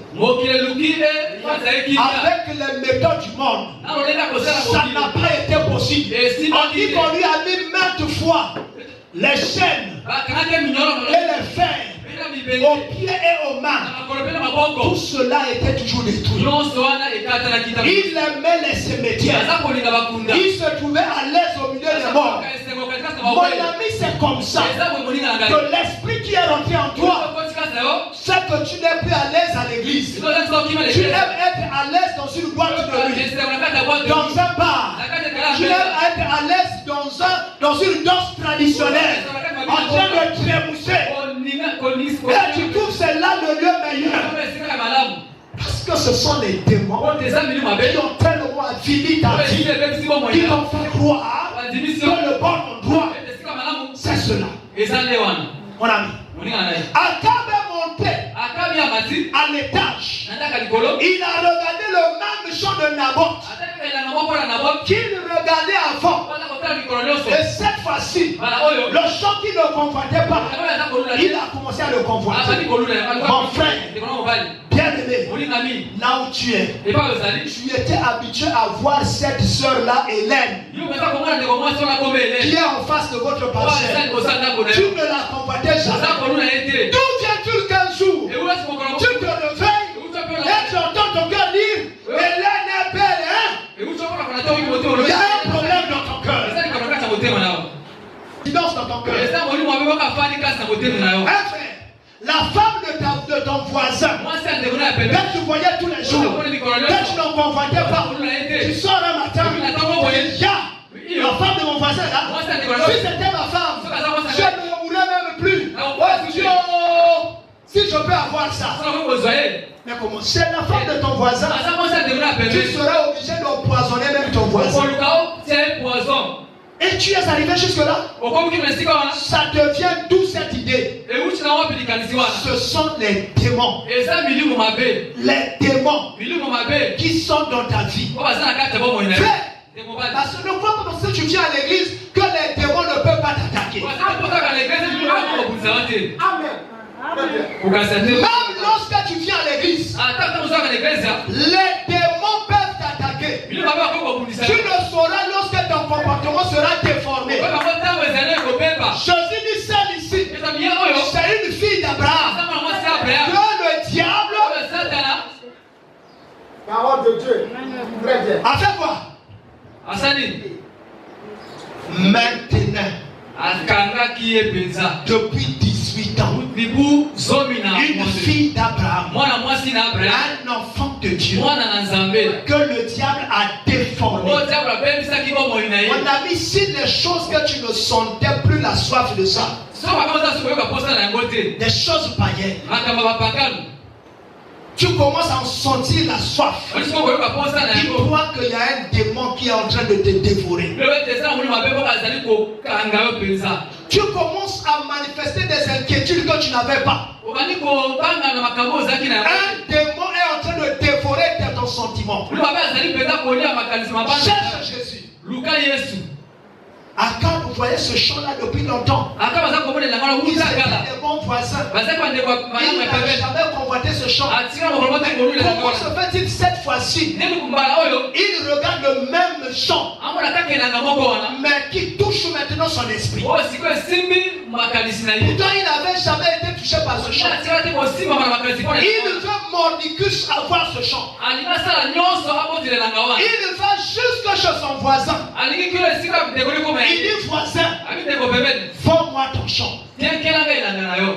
avec les méthodes du monde. Ça n'a pas été possible. On dit qu'on lui a mis maintes fois les chaînes et les fers aux pieds et aux mains. Tout cela était toujours détruit. Il aimait les cimetières. Il se trouvait à l'aise au milieu des morts. Mon ami, c'est comme ça que l'esprit qui est rentré en toi, c'est que tu n'es plus à l'aise à l'église. Tu aimes être à l'aise dans une boîte de nuit, dans un bar. Tu aimes être à l'aise dans une danse traditionnelle, en train de trémousser. Et tu trouves c'est là le lieu meilleur. Parce que ce sont les démons qui ont tellement avili ta vie, qui t'ont fait croire que le bon endroit, c'est cela. Mon ami, Akab est monté à l'étage. Il a regardé le même champ de Naboth qu'il regardait avant. Et cette fois-ci, le champ qui ne convoitait pas, il a commencé à le convoiter. Mon frère, bien aimé, là où tu es, tu étais habitué à voir cette soeur-là, Hélène, qui est en face de votre parcelle. Tu ne la convoitais jamais. D'où viens-tu qu'un jour tu te réveilles et tu entends ton cœur dire Hélène est belle, hein? Il y a un problème dans ton cœur. Il danse dans ton cœur. La femme de ton voisin, que tu voyais tous les jours, que tu n'en convoitais pas, tu sors un matin, il y a la femme de mon voisin là. Si c'était ma femme, je ne voulais même plus. Si je peux avoir ça. Mais comment? C'est la femme de ton voisin. Tu seras obligé d'empoisonner même ton voisin. Et tu es arrivé jusque-là. Ça devient d'où cette idée? Ce sont les démons. Les démons qui sont dans ta vie. Parce que ne crois pas parce que tu viens à l'église que les démons ne peuvent pas t'attaquer. Même lorsque tu viens à l'église, les démons peuvent t'attaquer. Tu le sauras lorsque ton comportement sera déformé. Très bien. A fait quoi? Asani. Maintenant, Akanga qui est penza. depuis 18 ans, Libu zomina. une fille d'Abraham, Mwana mwasi na Abraham. un enfant de Dieu, Mwana na Nzambe. que le diable a déformé. O diable bebisa ki bo moina ye. Mon ami, si les choses que tu ne sentais plus la soif de ça, So ba koza so yoka posta na ngote. des choses païennes, Makamba ba pakalu. tu commences à en sentir la soif. Oli so yoka posta na Tu ngo. crois qu'il y a un démon qui est en train de te dévorer. Le tesa muli mabe ko azali ko kanga yo penza. Tu commences à manifester des inquiétudes que tu n'avais pas. Obani ko banga na makambo zaki na. Un démon est en train de dévorer ton sentiment. Oli mabe azali penza ko lia makanisi mabanga. Cherche Jésus. Luka Yesu. Akab, vous voyez ce champ-là depuis longtemps. Akaba za komone na ngala Ils uza étaient kala. des bons voisins. Bazaki bande kwa Ils mayama n'avaient pepe. jamais convoité ce champ. Atika mo robote ko lule na Comment ngala. se fait-il cette fois-ci? Nemu kumbala oyo. Il regarde le même champ, Amona take na ngamo ko wana. mais qui touche maintenant son esprit. O siko simbi makanisi na ye. Pourtant, il n'avait jamais été touché par ce champ. Atika te ko simba na makanisi ko na. Il veut mordicus avoir ce champ. Alina sala nyonso abotile na ngawa. Il va jusque chez son voisin. Aliki kilo sika de ko ko Il me. dit, voisin, Abi de ko bebe. vends-moi ton champ. Tekela ga ilanga na yo.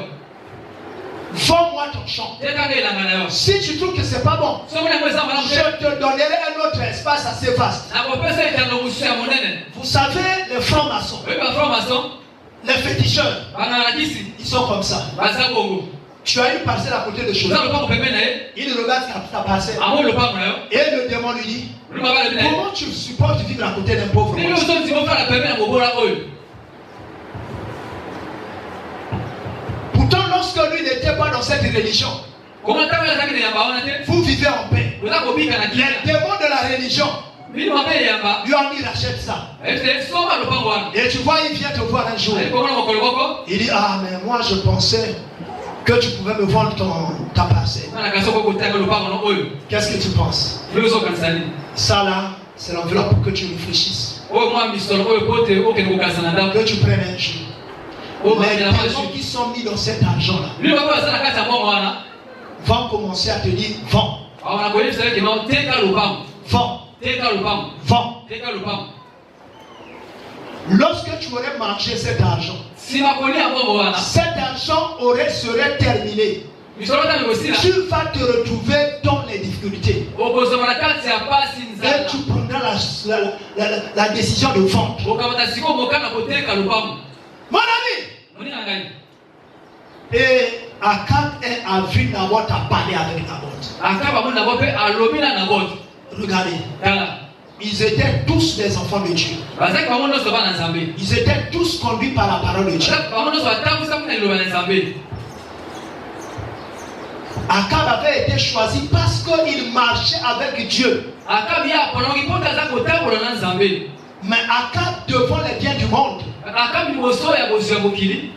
Vends-moi ton champ. Tekela ga ilanga na yo. Si tu trouves que c'est pas bon, So mona ko samba na je mpe. te donnerai un autre espace assez vaste. Na ko pesa itano musia monene. Vous savez, les francs-maçons, Wewe ba formation. les féticheurs, Bana na kisi. ils sont comme ça. Baza bongo. Tu as une parcelle à côté de chez Uza toi. lo pa ko pembe na ye. Il regarde ta parcelle. Amo lo pa mo na yo. Et le démon lui dit, Lu ba ba le na ye. comment tu supportes vivre à côté d'un pauvre Ni homme? uzo nzimo fa la pembe na bobola oyo. Pourtant, lorsque lui n'était pas dans cette religion, Comment ta la takine yamba wana te? vous vivez en paix. Uza ko bika na Les kina. démons de la religion Bili mabe yamba. lui ont dit, rachète ça. Ete soma lo pa wana. Et tu vois, il vient te voir un jour. Ali ko mona ko ko. Il dit, ah, mais moi je pensais que tu pouvais me vendre ta parcelle. Na kasoko ko taka lo pa wana oyo. Qu'est-ce que tu penses? Lu zo kansani. Ça là, c'est l'enveloppe pour que tu réfléchisses. Oyo mwa misolo oyo pote oke ko kasana ndako. Que tu prennes un jour. O Les ma na démons masu. qui sont mis dans cet argent-là Lu ba ba sana kata mo wana. vont commencer à te dire, vends, Awana ko yesa ke no teka lo pa. vends, Teka lo pa. vends. Teka lo pa. Lorsque tu aurais mangé cet argent, Si ma koni amo wana. cet argent serait terminé. Misolo ta ko sila. Tu vas te retrouver dans les difficultés. Okozoma na kati ya pasi Et nzala. tu prendras la décision de vendre. Okamata siko mokana ko teka lo pa. Mon ami, Moni na ngai. et Akab a vu Naboth à parler avec Naboth. Akaba mona bo pe alobi na Naboth. Regardez, Kala. ils étaient tous des enfants de Dieu. Bazaki ba mona so ba na Nzambe. Ils étaient tous conduits par la parole de Dieu. Bazaki ba mona so atambusa mona lo ba na Nzambe. Akab avait été choisi parce qu'il marchait avec Dieu. Akabi ya pona ki pota za ko tambola na Nzambe. Mais Akab, devant les biens du monde, Akabi moso ya bozwa bokili.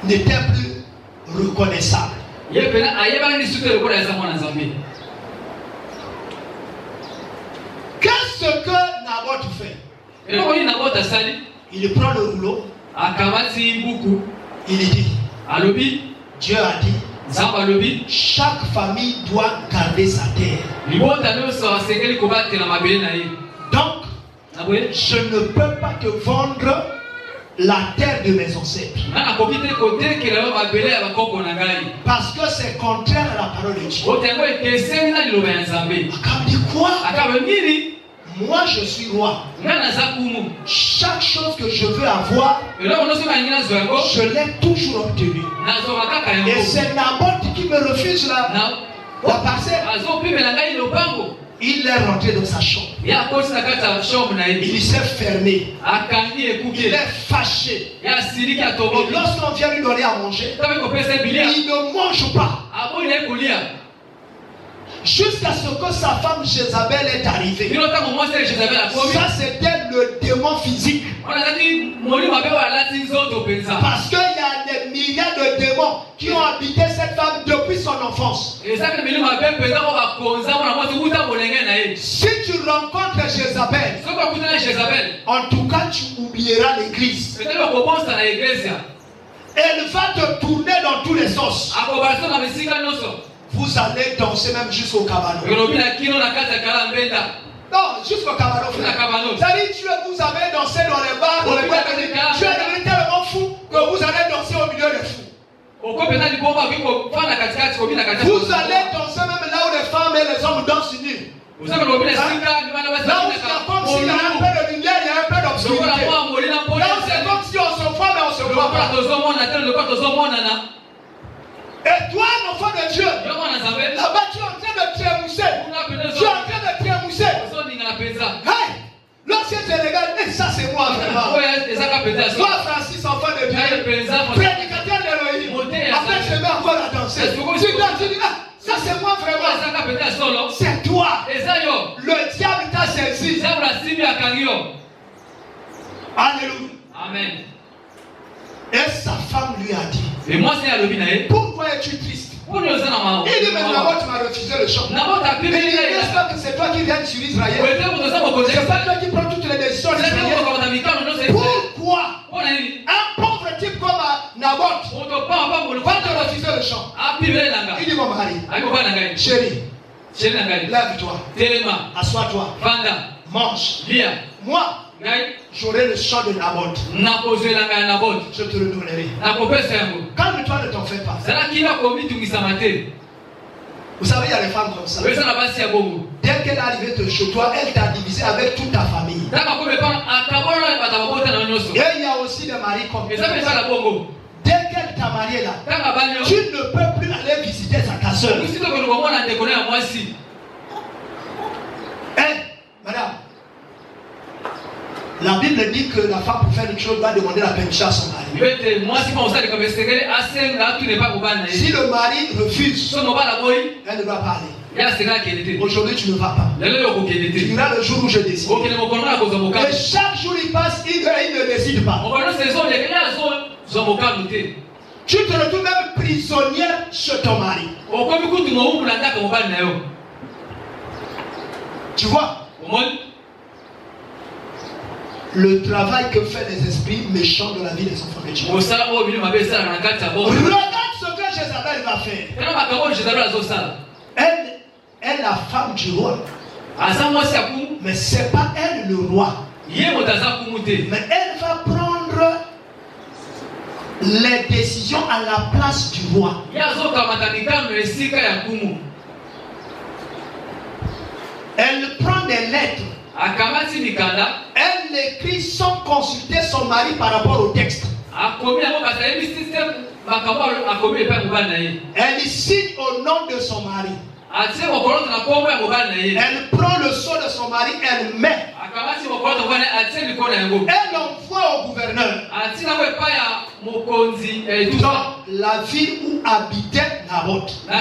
n'était plus reconnaissable. Ye pena ayeba ni suke ko ya za mona Nzambe. Qu'est-ce que Naboth fait? Et ko ni Naboth asali. Il prend le rouleau, Akabati buku. il dit, Alobi. Dieu a dit, Nzambe alobi. chaque famille doit garder sa terre. Libota nyonso asengeli kobatela mabele na ye. Donc, Naboye. je ne peux pas te vendre la terre de mes ancêtres. Na nakoki te kotekela yo mabele ya bakoko na ngai. Parce que c'est contraire à la parole de Dieu. Otengo ekeseni na liloba ya Nzambe. Akab dit quoi? Akabe nini? Moi je suis roi. Nga naza kumu. Chaque chose que je veux avoir, Eloko nyonso balingi nazwa yango. je l'ai toujours obtenu. Nazwaka kaka Et yango. c'est Naboth qui me refuse la parcelle. Azopimela ngai lopango. Il est rentré dans sa chambre. Ya akoti na kati ya chambre na ye. Il s'est fermé. Akangi Il ekuke. est fâché. Ya siliki Et atoboki. lorsqu'on vient lui donner à manger, Tabe kopesa bilia. il ne mange pas. Aboni ye kolia. Jusqu'à ce que sa femme Jézabel est arrivée. Bino tango mwasi ya Jezabel akomi. Ça c'était le démon physique. On a dit molimo mabe oyo alati nzoto penza. Parce qu'il y a des milliards de démons qui ont habité cette femme depuis son enfance. Ezaka milimo mabe penza ko bakonza mwana mwasi kuta bolenge na ye. Si tu rencontres Jézabel, Soko akutana Jezabel. en tout cas tu oublieras l'église. Peut-être bakobonsa na iglesia. Elle va te tourner dans tous les sens. Akobaso na bisika nyonso. Vous vous allez danser même jusqu'au cabanon. Non, jusqu'au cabanon. C'est-à-dire que vous avez dansé dans les bars, dans les boîtes. Tu es devenu tellement fou que vous allez danser au milieu des fous. Vous allez danser même là où les femmes et les hommes dansent unis. Là où c'est comme s'il y a un peu de lumière, il y a un peu d'obscurité. Là où c'est comme si on se voit mais on ne se voit pas. Et toi, l'enfant de Dieu, là-bas tu es en train de trémousser. Tu es en train de trémousser. Hey, l'ancien Sénégal, et ça c'est moi vraiment. Toi Francis, enfant de Dieu, prédicateur d'Élohim. Après je vais encore la danser. Tu dis, ah, ça c'est moi vraiment. C'est toi. Le diable t'a saisi. Alléluia. Amen. Et sa femme lui a dit, et moi c'est pourquoi es-tu triste? Il dit, mais Naboth tu m'as refusé le chant. Il dit, n'est-ce pas que c'est toi qui viens sur Israël? C'est pas toi qui prends toutes les décisions d'Israël. Pourquoi un pauvre type comme Naboth va te refuser le chant? Il dit, mon mari, chérie, lève-toi, assois-toi, mange. Moi, j'aurai le chant de Naboth. Je te le donnerai. Calme-toi, ne t'en fais pas. Vous savez, il y a des femmes comme ça. Dès qu'elle est arrivée chez toi, elle t'a divisé avec toute ta famille. Et il y a aussi des maris comme ça. Dès qu'elle t'a marié là, tu ne peux plus aller visiter ta soeur. Madame, la Bible dit que la femme pour faire une chose doit demander la permission à son mari. Si le mari refuse, elle ne doit pas aller. Aujourd'hui tu ne vas pas. Tu iras le jour où je décide. Et chaque jour il passe, il ne décide pas. Tu te retrouves même prisonnière chez ton mari. Tu vois? Le travail que fait les esprits méchants de la vie des enfants de Dieu. Regarde ce que Jézabel va faire. Elle est la femme du roi. Mais ce n'est pas elle le roi. Mais elle va prendre les décisions à la place du roi. Elle prend des lettres. Elle écrit sans consulter son mari par rapport au texte. Elle signe au nom de son mari. Elle prend le sceau de son mari, elle met. Elle envoie au gouverneur dans la ville où habitait Naboth. Il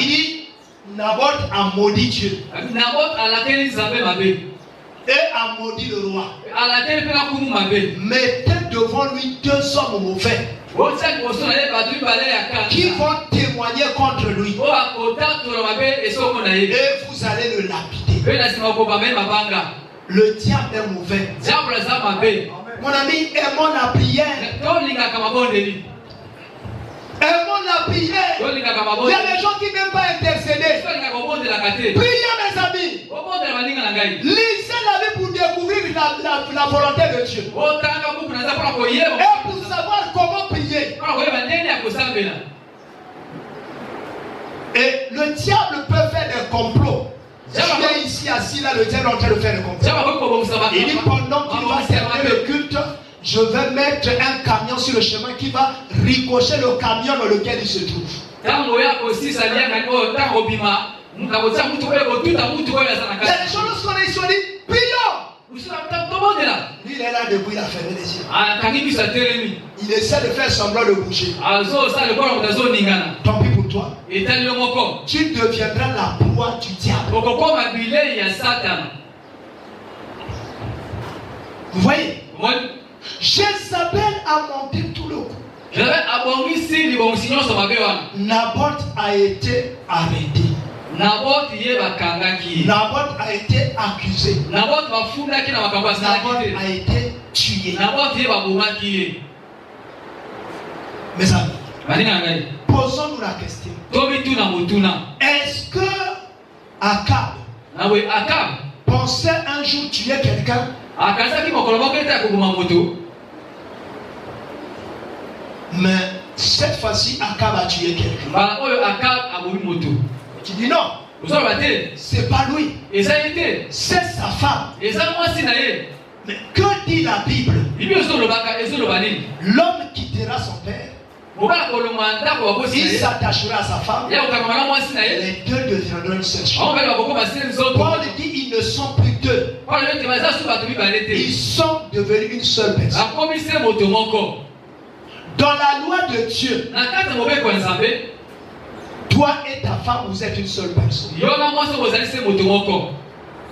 dit, Naboth a maudit Dieu et a maudit le roi. Mettez devant lui 2 hommes mauvais qui vont témoigner contre lui et vous allez le lapider. Le diable est mauvais. Mon ami, aimons la prière. Aimons la prière. Il y a des gens qui n'aiment pas intercéder. Priez mes amis. Lisez la Bible pour découvrir la volonté de Dieu. Et pour savoir comment prier. Et le diable peut faire des complots. Je suis ici assis là, le diable est en train de faire des complots. Il dit pendant qu'il va servir le culte, je vais mettre un camion sur le chemin qui va ricocher le camion dans lequel il se trouve. Il y a des choses lorsqu'on est ici, on dit prions. Lui il est là debout, il a fermé les yeux. Il essaie de faire semblant de bouger. Tant pis pour toi. Tu deviendras la proie du diable. Vous voyez? Jézabel a monté tout le coup. Naboth a été arrêté. Naboth a été accusé. Naboth a été tué. Mes amis, Posons-nous la question. Est-ce que Akab pensait un jour tuer quelqu'un? Mais cette fois-ci, Akab a tué quelqu'un. Tu dis non. C'est pas lui. C'est sa femme. Mais que dit la Bible? L'homme quittera son père. Il s'attachera à sa femme. Les deux deviendront une seule chose. Paul dit ils ne sont plus deux. Ils sont devenus une seule personne. Dans la loi de Dieu, toi et ta femme, vous êtes une seule personne.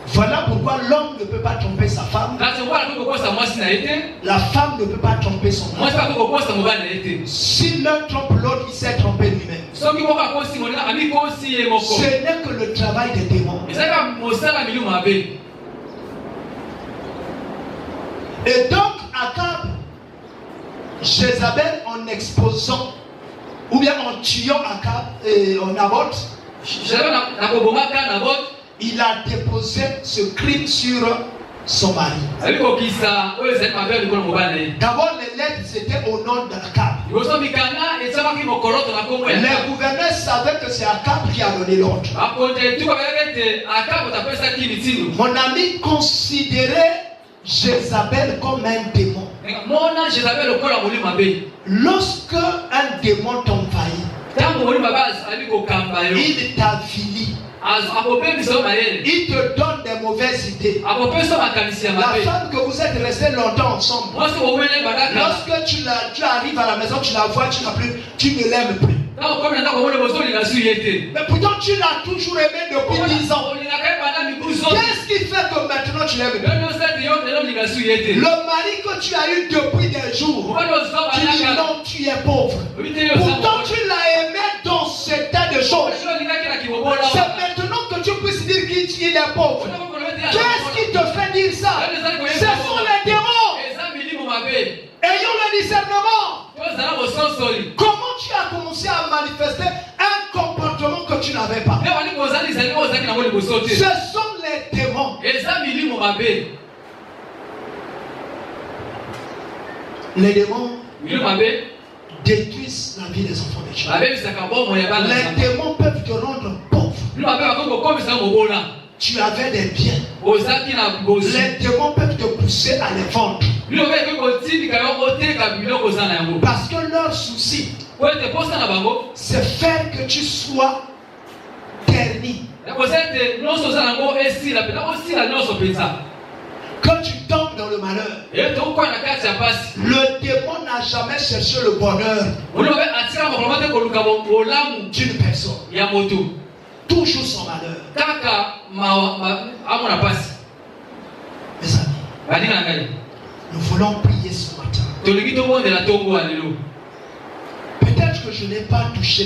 Voilà pourquoi l'homme ne peut pas tromper sa femme. La femme ne peut pas tromper son mari. Si l'un trompe l'autre, il s'est trompé lui-même. Ce n'est que le travail des démons. Et donc, Akab, Jézabel, en exposant, ou bien en tuant Akab et en Naboth, il a déposé ce crime sur son mari. D'abord, les lettres étaient au nom d'Akab. Les gouverneurs savaient que c'est Akab qui a donné l'ordre. Mon ami considérait Jézabel comme un démon. Lorsque un démon t'envahit, il t'avilit. Il te donne des mauvaises idées. La femme que vous êtes restés longtemps ensemble, lorsque tu arrives à la maison, tu la vois, tu ne l'aimes plus. Mais pourtant tu l'as toujours aimé depuis 10 ans. Qu'est-ce qui fait que maintenant tu l'aimes plus? Le mari que tu as eu depuis des jours, tu dis non, tu es pauvre. Pourtant tu l'as aimé dans ce tas de choses. C'est maintenant que tu puisses dire qu'il est pauvre. Qu'est-ce qui te fait dire ça? Ce sont les démons. Ayons le discernement. Comment tu as commencé à manifester un comportement que tu n'avais pas? Ce sont les démons. Les démons détruisent la vie des enfants de Dieu. Les démons peuvent te rendre pauvre. Tu avais des biens. Les démons peuvent te pousser à les vendre. Parce que leur souci, c'est faire que tu sois terni. Quand tu tombes dans le malheur, le démon n'a jamais cherché le bonheur d'une personne. Toujours son malheur. Mes amis, nous voulons prier ce matin. Peut-être que je n'ai pas touché